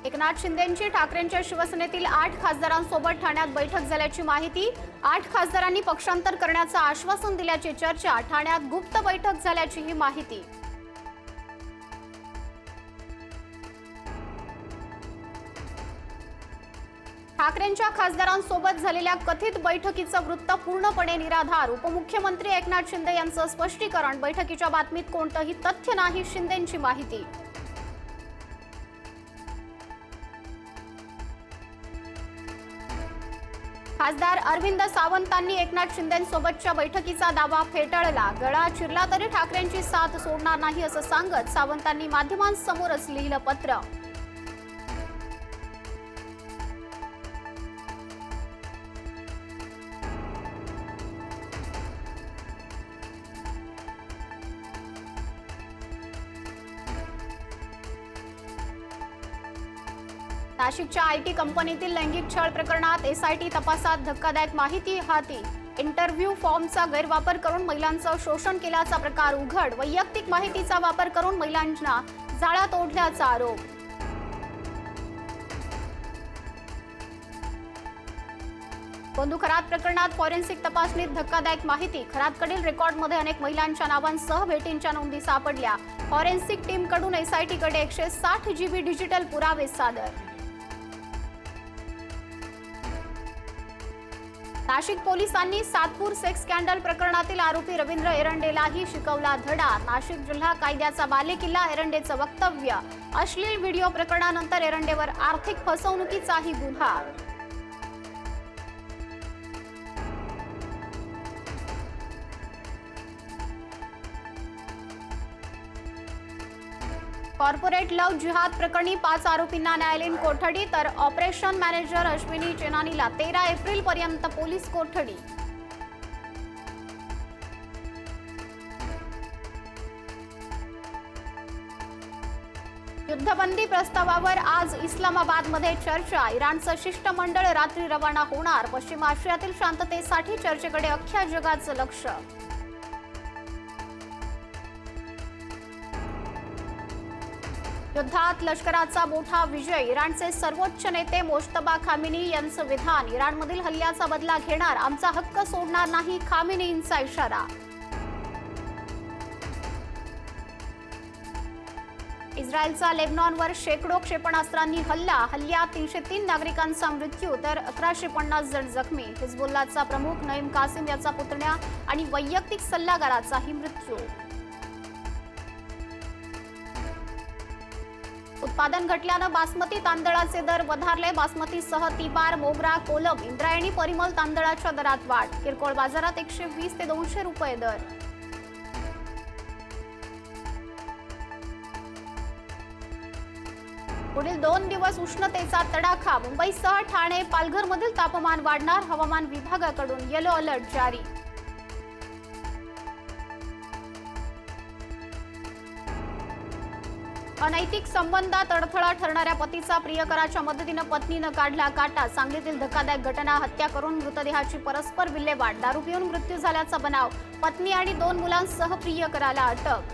एकनाथ शिंदेंची ठाकरेंच्या शिवसेनेतील 8 खासदारांसोबत ठाण्यात बैठक झाल्याची माहिती। 8 खासदारांनी पक्षांतर करण्याचं आश्वासन दिल्याची चर्चा। ठाण्यात गुप्त बैठक झाल्याची ही माहिती। ठाकरेंच्या खासदारांसोबत झालेल्या कथित बैठकीचं वृत्त पूर्णपणे निराधार। उपमुख्यमंत्री एकनाथ शिंदे यांचं स्पष्टीकरण। बैठकीच्या बातमीत कोणतंही तथ्य नाही, शिंदेंची माहिती। खासदार अरविंद सावंतांनी एकनाथ शिंदेंसोबतच्या बैठकीचा दावा फेटाळला। गळा चिरला तरी ठाकरेंची साथ सोडणार नाही असं सांगत सावंतांनी माध्यमांसमोरच लिहिलं पत्र। नाशिकच्या आयटी कंपनीतील लैंगिक छळ प्रकरणात एसआयटी तपासात धक्कादायक माहिती हाती। इंटरव्ह्यू फॉर्मचा गैरवापर करून महिलांचं शोषण केल्याचा प्रकार उघड। वैयक्तिक माहितीचा वापर करून महिलांना जाळ्यात ओढल्याचा आरोप। बंधू खरात प्रकरणात फॉरेन्सिक तपासणीत धक्कादायक माहिती। खरातकडील रेकॉर्डमध्ये अनेक महिलांच्या नावांसह भेटींच्या नोंदी सापडल्या। फॉरेन्सिक टीमकडून एसआयटीकडे 160 GB डिजिटल पुरावे सादर। नाशिक पोलिसांनी सातपूर सेक्स स्कॅन्डल प्रकरणातील आरोपी रवींद्र एरंडेलाही शिकवला धडा। नाशिक जिल्हा कायद्याचा बालेकिल्ला, एरंडेचं वक्तव्य। अश्लील व्हिडिओ प्रकरणानंतर एरंडेवर आर्थिक फसवणुकीचाही गुन्हा। कॉर्पोरेट लव जिहाद प्रकरणी 5 आरोपींना न्यायालयीन कोठडी, तर ऑपरेशन मॅनेजर अश्विनी चेनानीला 13 एप्रिलपर्यंत पोलीस कोठडी। युद्धबंदी प्रस्तावावर आज इस्लामाबादमध्ये चर्चा। इराणचं शिष्टमंडळ रात्री रवाना होणार। पश्चिम आशियातील शांततेसाठी चर्चेकडे अख्ख्या जगाचं लक्ष। युद्धात लष्कराचा मोठा विजय। इराणचे सर्वोच्च नेते मोज्तबा खामेनी यांचं विधान। इराणमधील हल्ल्याचा बदला घेणार, आमचा हक्क सोडणार नाही, खामेनींचा इशारा। इस्रायलचा लेबनॉनवर शेकडो क्षेपणास्त्रांनी हल्ला। हल्ल्यात 303 नागरिकांचा मृत्यू तर 1150 जण जखमी। हिजबुल्लाचा प्रमुख नईम कासिम याचा पुतण्या आणि वैयक्तिक सल्लागाराचाही मृत्यू। उत्पादन घटल्यानं बासमती तांदळाचे दर वधारले। बासमतीसह तिबार, मोगरा, कोलम, इंद्रायणी, परिमल तांदळाच्या दरात वाढ। किरकोळ बाजारात 120 ते 200 रुपये दर। पुढील 2 दिवस उष्णतेचा तडाखा। मुंबईसह ठाणे, पालघरमधील तापमान वाढणार। हवामान विभागाकडून येलो अलर्ट जारी। अनैतिक संबंधात अडथळा ठरणाऱ्या पतीचा प्रियकराच्या मदतीनं पत्नीनं काढला काटा। सांगलीतील धक्कादायक घटना। हत्या करून मृतदेहाची परस्पर विल्हेवाट। दारू पिऊन मृत्यू झाल्याचा बनाव। पत्नी आणि 2 मुलांसह प्रियकराला अटक।